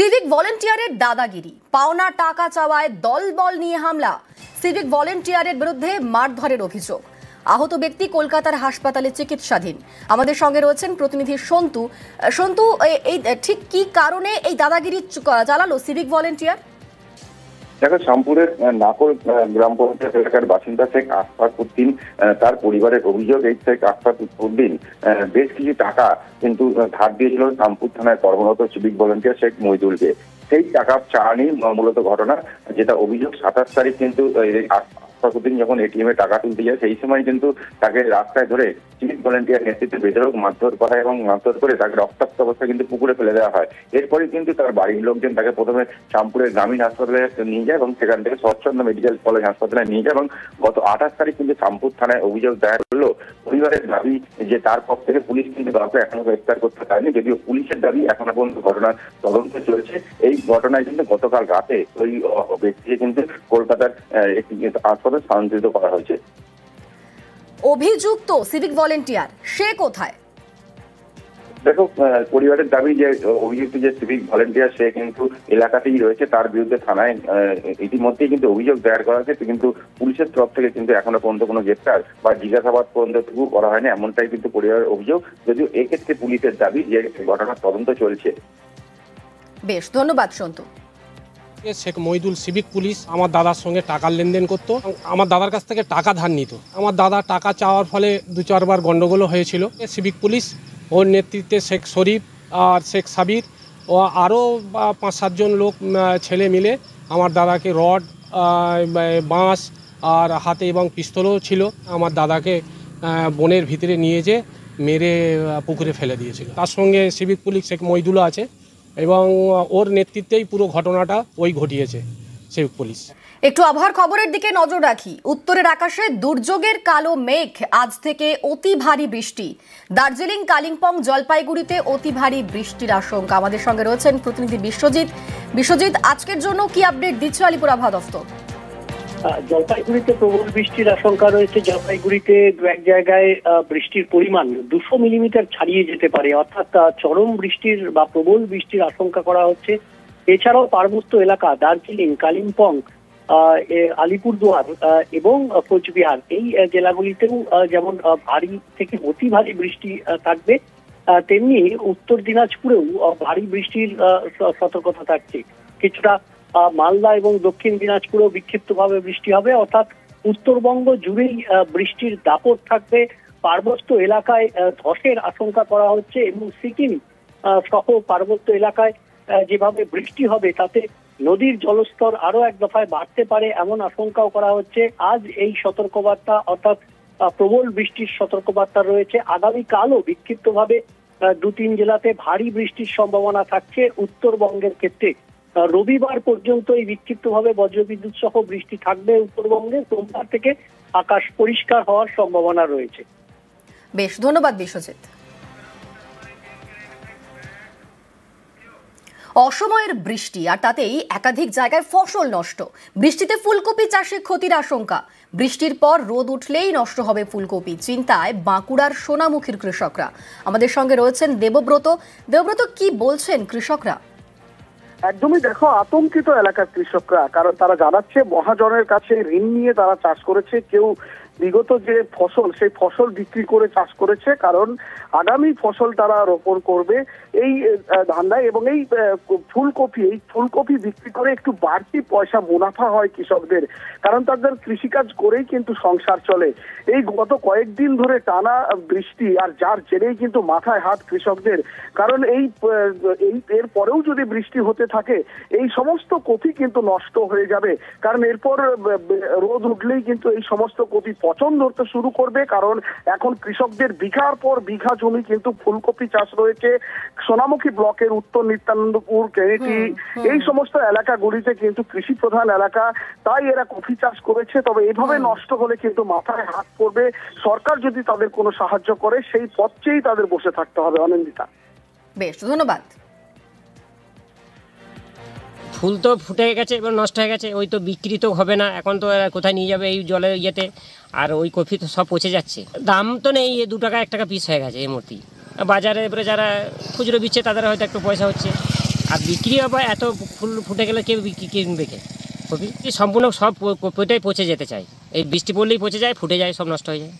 Civic ভলেন্টিয়ারের দাদাগিরি, পাওনা টাকা চাওয়ায় দলবল নিয়ে হামলা, সিভিক ভলেন্টিয়ারের বিরুদ্ধে মারধরের অভিযোগ। আহত ব্যক্তি কলকাতার হাসপাতালে চিকিৎসাধীন। আমাদের সঙ্গে রয়েছেন প্রতিনিধি সন্তু। সন্তু, এই ঠিক কি কারণে এই দাদাগিরি চালালো সিভিক ভলেন্টিয়ার? দেখো, শামপুরের নাকল গ্রাম পঞ্চায়েত এলাকার বাসিন্দা শেখ আশফাক উদ্দিন, তার পরিবারের অভিযোগ এই শেখ আশফাক উদ্দিন বেশ কিছু টাকা কিন্তু ধার দিয়েছিল শামপুর থানায় কর্মরত সিভিক ভলেন্টিয়ার শেখ মইদুলকে। সেই টাকা চাওয়ানি মূলত ঘটনা, যেটা অভিযোগ 27 তারিখ কিন্তু আশফাকুদ্দিন যখন এটিএম এ টাকা তুলতে যায় সেই সময় কিন্তু তাকে রাস্তায় ধরে সিভিক ভলেন্টিয়ার নেতৃত্বে বেধড়ক মারধর করা এবং মারধর করে তাকে রক্তাক্ত অবস্থায় কিন্তু পুকুরে ফেলে দেওয়া হয়। এরপরে কিন্তু তার বাড়ির লোকজন তাকে প্রথমে শামপুরের গ্রামীণ হাসপাতালে নিয়ে যায় এবং সেখান থেকে শরৎচন্দ্র মেডিকেল কলেজ হাসপাতালে নিয়ে যায় এবং গত 28 তারিখ কিন্তু শামপুর থানায় অভিযোগ দায়ের করলো। পরিবারের দাবি যে তার পক্ষ থেকে পুলিশ কিন্তু কাউকে এখনো গ্রেফতার করতে পারেনি, যদিও পুলিশের দাবি এখনো পর্যন্ত ঘটনার তদন্ত চলছে। এই ঘটনায় কিন্তু গতকাল রাতে ওই ব্যক্তিকে কিন্তু কলকাতার একটি হাসপাতালে স্থানান্তরিত করা হয়েছে। অভিযুক্ত সিভিক ভলেন্টিয়ার সে কোথায়? দেখো, পরিবারের দাবি যে অভিযুক্ত যে সিভিক ভলেন্টিয়ার সে কিন্তু এলাকাতেই রয়েছে, তার বিরুদ্ধে থানায় ইতিমধ্যেই কিন্তু অভিযোগ দায়ের করা হয়েছে, কিন্তু পুলিশের তরফ থেকে কিন্তু এখনো পর্যন্ত কোনো গ্রেপ্তার বা জিজ্ঞাসাবাদ পর্যন্তটুকু করা হয়নি, এমনটাই কিন্তু পরিবারের অভিযোগ। যদিও এক্ষেত্রে পুলিশের দাবি যে ঘটনার তদন্ত চলছে। বেশ, ধন্যবাদ সন্তু। শেখ মইদুল সিভিক পুলিশ আমার দাদার সঙ্গে টাকার লেনদেন করতো, আমার দাদার কাছ থেকে টাকা ধার নিত। আমার দাদা টাকা চাওয়ার ফলে 2-4 বার গন্ডগোলও হয়েছিল। সিভিক পুলিশ ওর নেতৃত্বে শেখ শরীফ আর শেখ সাবির ও আরও 5-7 জন লোক ছেলে মিলে আমার দাদাকে রড, বাঁশ আর হাতে এবং পিস্তলও ছিল, আমার দাদাকে বনের ভিতরে নিয়ে যে মেরে পুকুরে ফেলে দিয়েছিল। তার সঙ্গে সিভিক পুলিশ শেখ মইদুলও আছে এবং ওর নেতৃত্বেই পুরো ঘটনাটা ওই ঘটিয়েছে সিভিক পুলিশ। একটু আবহাওয়ার খবরের দিকে নজর রাখি। উত্তরের আকাশে দুর্যোগের কালো মেঘ, আজ থেকে অতি ভারী বৃষ্টি। দার্জিলিং, কালিম্পং, জলপাইগুড়িতে অতি ভারী বৃষ্টির আশঙ্কা। আমাদের সঙ্গে রয়েছেন প্রতিনিধি বিশ্বজিৎ, আজকের জন্য কি আপডেট দিচ্ছে আলিপুর আবহাওয়া দফতর? জলপাইগুড়িতে প্রবল বৃষ্টির আশঙ্কা রয়েছে। জলপাইগুড়িতে দু এক জায়গায় বৃষ্টির পরিমাণ 200 মিলিমিটার ছাড়িয়ে যেতে পারে, অর্থাৎ চরম বৃষ্টির বা প্রবল বৃষ্টির আশঙ্কা করা হচ্ছে। এছাড়াও পার্বত্য এলাকা দার্জিলিং, কালিম্পং, আলিপুরদুয়ার এবং কোচবিহার এই জেলাগুলিতেও যেমন ভারী থেকে অতি ভারী বৃষ্টি থাকবে, তেমনি উত্তর দিনাজপুরেও ভারী বৃষ্টির সতর্কতা থাকছে। কিছুটা মালদা এবং দক্ষিণ দিনাজপুরেও বিক্ষিপ্তভাবে বৃষ্টি হবে, অর্থাৎ উত্তরবঙ্গ জুড়েই বৃষ্টির দাপট থাকবে। পার্বত্য এলাকায় ধসের আশঙ্কা করা হচ্ছে এবং সিকিম সহ পার্বত্য এলাকায় যেভাবে বৃষ্টি হবে তাতে নদীর জলস্তর আরো এক দফায় বাড়তে পারে, এমন আশঙ্কাও করা হচ্ছে। আজ এই সতর্কবার্তা অর্থাৎ প্রবল বৃষ্টির সতর্কবার্তা রয়েছে। আগামীকালও বিক্ষিপ্তভাবে 2-3 জেলাতে ভারী বৃষ্টির সম্ভাবনা থাকছে উত্তরবঙ্গের ক্ষেত্রে। রবিবার পর্যন্ত এই বিক্ষিপ্তভাবে বজ্রবিদ্যুৎ সহ বৃষ্টি থাকবে উত্তরবঙ্গে। সোমবার থেকে আকাশ পরিষ্কার হওয়ার সম্ভাবনা রয়েছে। বেশ, ধন্যবাদ বিশ্বজিৎ। অসময়ের বৃষ্টি আর তাতেই একাধিক জায়গায় ফসল নষ্ট। বৃষ্টিতে ফুলকপি চাষে ক্ষতির আশঙ্কা। বৃষ্টির পর রোদ উঠলেই নষ্ট হবে ফুলকপি, চিন্তায় বাঁকুড়ার সোনামুখীর কৃষকরা। আমাদের সঙ্গে রয়েছেন দেবব্রত। কি বলছেন কৃষকরা? একদমই, দেখো, আতঙ্কিত এলাকার কৃষকরা, কারণ তারা জানাচ্ছে মহাজনের কাছে ঋণ নিয়ে তারা চাষ করেছে। কেউ বিগত যে ফসল সেই ফসল বিক্রি করে চাষ করেছে, কারণ আগামী ফসল তারা রোপণ করবে এই ধান্দায়। এবং এই ফুলকপি বিক্রি করে একটু বাড়তি পয়সা মুনাফা হয় কৃষকদের, কারণ তাদের কৃষিকাজ করেই কিন্তু সংসার চলে। এই গত কয়েকদিন ধরে টানা বৃষ্টি আর যার জেরেই কিন্তু মাথায় হাত কৃষকদের, কারণ এর পরেও যদি বৃষ্টি হতে থাকে এই সমস্ত কপি কিন্তু নষ্ট হয়ে যাবে, কারণ এরপর রোদ উঠলেই কিন্তু এই সমস্ত কপি পচন ধরতে শুরু করবে। কারণ এখন কৃষকদের বিঘার পর বিঘা জমি কিন্তু ফুলকপি চাষ রয়েছে। সোনামুখী ব্লকের উত্তর নিত্যানন্দপুর, কেনেটি এই সমস্ত এলাকাগুলিতে কিন্তু কৃষি প্রধান এলাকা, তাই এরা কফি চাষ করেছে। তবে এভাবে নষ্ট হলে কিন্তু মাথায় হাত পড়বে। সরকার যদি তাদের কোনো সাহায্য করে সেই পথেই তাদের বসে থাকতে হবে। অনিন্দিতা। বেশ, ধন্যবাদ। ফুল তো ফুটে গেছে, এবার নষ্ট হয়ে গেছে, ওই তো বিক্রি তো হবে না, এখন তো কোথায় নিয়ে যাবে এই জলের ইয়েতে, আর ওই কফি তো সব পচে যাচ্ছে। দাম তো নেই, 2 টাকা 1 টাকা পিস হয়ে গেছে এই মুহূর্তে বাজারে। এবারে যারা খুচরো বিচ্ছে তাদের হয়তো একটু পয়সা হচ্ছে, আর বিক্রি আবার এত ফুল ফুটে গেলে কেউ কিনবে কে কপি? সম্পূর্ণ সব কপিটাই পচে যেতে চায়, এই বৃষ্টি পড়লেই পচে যায়, ফুটে যায়, সব নষ্ট হয়ে যায়।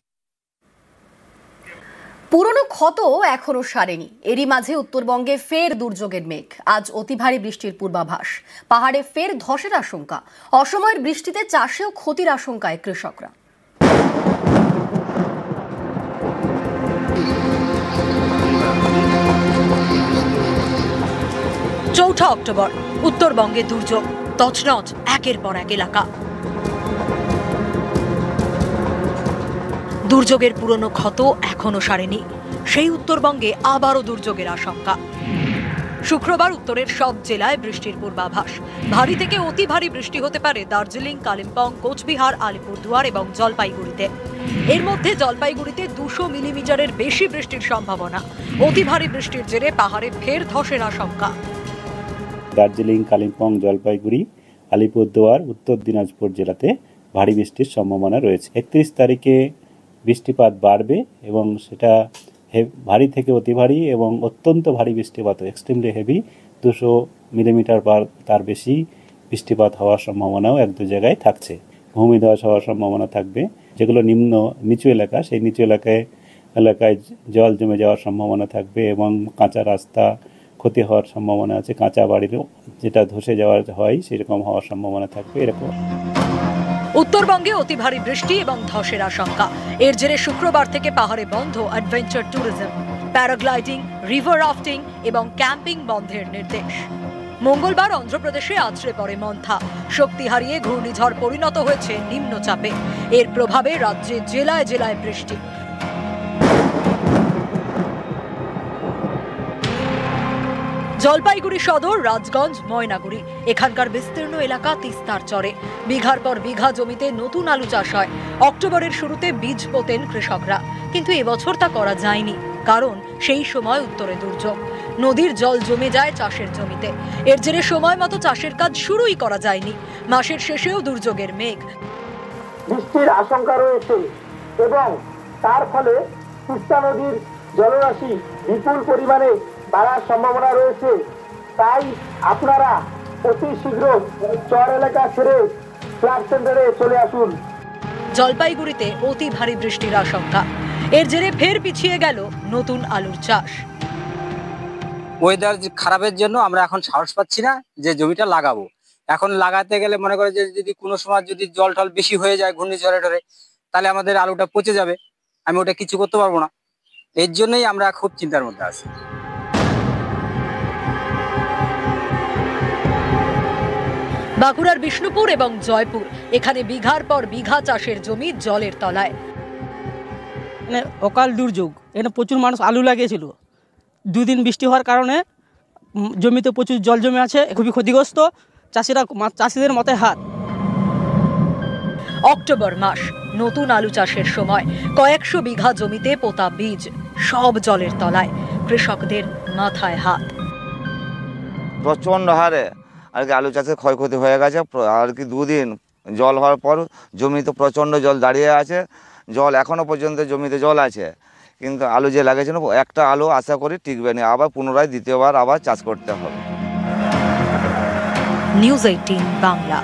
পুরনো ক্ষত এখনো সারেনি, এরই মাঝে উত্তরবঙ্গে ফের দুর্যোগের মেঘ। আজ অতি ভারী বৃষ্টির পূর্বাভাস, পাহাড়ে ফের ধসের আশঙ্কা, অসময়ের বৃষ্টিতে চাষেও ক্ষতির আশঙ্কায় কৃষকরা। চৌঠা অক্টোবর, উত্তরবঙ্গে দুর্যোগ, তছনছ একের পর এক এলাকা। দুর্যোগের পুরনো ক্ষত এখনো সারেনি, সেই উত্তরবঙ্গে আবারও দুর্যোগের আশঙ্কা। শুক্রবার উত্তরের সব জেলায় বৃষ্টির পূর্বাভাস। ভারী থেকে অতি ভারী বৃষ্টি হতে পারে দার্জিলিং, কালিম্পং, কোচবিহার, আলিপুরদুয়ার এবং জলপাইগুড়িতে। এর মধ্যে জলপাইগুড়িতে 200 মিলিমিটারের বেশি বৃষ্টির সম্ভাবনা। অতি ভারী বৃষ্টির জেরে পাহাড়ে ফের ধসের আশঙ্কা। দার্জিলিং, কালিম্পং, জলপাইগুড়ি, আলিপুরদুয়ার, উত্তর দিনাজপুর জেলাতে ভারী বৃষ্টির সম্ভাবনা রয়েছে। 31 তারিখে বৃষ্টিপাত বাড়বে এবং সেটা ভারী থেকে অতি ভারী এবং অত্যন্ত ভারী বৃষ্টিপাত, এক্সট্রিমলি হেভি, 200 মিলিমিটার বা তার বেশি বৃষ্টিপাত হওয়ার সম্ভাবনাও এক দু জায়গায় থাকছে। ভূমিধস হওয়ার সম্ভাবনা থাকবে। যেগুলো নিচু এলাকা, সেই নিচু এলাকায় জল জমে যাওয়ার সম্ভাবনা থাকবে এবং কাঁচা রাস্তা ক্ষতি হওয়ার সম্ভাবনা আছে। কাঁচা বাড়িরও যেটা ধসে যাওয়ার হয় সেরকম হওয়ার সম্ভাবনা থাকবে। এরকম উত্তরবঙ্গে অতি ভারী বৃষ্টি এবং ধসের আশঙ্কা। এর জেরে শুক্রবার থেকে পাহাড়ে বন্ধ adventure tourism, paragliding, river rafting এবং ক্যাম্পিং বন্ধের নির্দেশ। মঙ্গলবার অন্ধ্রপ্রদেশে আছড়ে পড়ে মন্থা, শক্তি হারিয়ে ঘূর্ণিঝড় পরিণত হয়েছে নিম্নচাপে। এর প্রভাবে রাজ্যে জেলায় জেলায় বৃষ্টি। জলপাইগুড়ি সদর, রাজগঞ্জ, ময়নাগুড়ি, এখানকার বিস্তীর্ণ এলাকা তিস্তার চরে। বিঘার পর বিঘা জমিতে নতুন আলু চাষ হয়। অক্টোবরের শুরুতে বীজ পোতেন কৃষকরা, কিন্তু এবছর তা করা যায়নি, কারণ সেই সময় উত্তরে দুর্যোগ। নদীর জল জমে যায় চাষের জমিতে। এর জেরে সময় মতো চাষের কাজ শুরুই করা যায়নি। মাসের শেষেও দুর্যোগের মেঘ। বৃষ্টির আশঙ্কা রয়েছে এবং তার ফলে তিস্তা নদীর জলরাশি বিপুল পরিমাণে বাড়ার সম্ভাবনা রয়েছে। তাই আপনারা অতি শীঘ্র চর এলাকা ছেড়ে ফ্লাড সেন্টারে চলে আসুন। জলপাইগুড়িতে অতি ভারী বৃষ্টির আশঙ্কা। এর জেরে ফের পিছিয়ে গেল নতুন আলুর চাষ। ওয়েদার খারাপের জন্য আমরা এখন সাহস পাচ্ছি না যে জমিটা লাগাবো। এখন লাগাতে গেলে মনে করে যে যদি কোনো সময় যদি জল টল বেশি হয়ে যায় ঘূর্ণিঝড়ে টরে, তাহলে আমাদের আলুটা পচে যাবে, আমি ওটা কিছু করতে পারবো না। এর জন্যই আমরা খুব চিন্তার মধ্যে আছি। বাঁকুড়ার বিষ্ণুপুর এবং জয়পুর, এখানে বিঘার পর বিঘা চাষের জমি জলের তলায়। অকাল দুর্যোগ, এখানে প্রচুর মানুষ আলু লাগিয়েছিল। 2 দিন বৃষ্টি হওয়ার কারণে জমিতে প্রচুর জল জমে আছে, খুবই ক্ষতিগ্রস্ত। চাষিদের মাথায় হাত। অক্টোবর মাস, নতুন আলু চাষের সময়। কয়েকশো বিঘা জমিতে পোতা বীজ, সব জলের তলায়। কৃষকদের মাথায় হাত। প্রচণ্ড হারে আর কি আলু চাষের ক্ষয়ক্ষতি হয়ে গেছে। আর কি 2 দিন জল হওয়ার পর জমিতে প্রচণ্ড জল দাঁড়িয়ে আছে। জল এখনও পর্যন্ত জমিতে জল আছে, কিন্তু আলু যে লাগিয়েছিল একটা আলু আশা করি টিকবে না, আবার পুনরায় দ্বিতীয়বার আবার চাষ করতে হবে। নিউজ 18 বাংলা।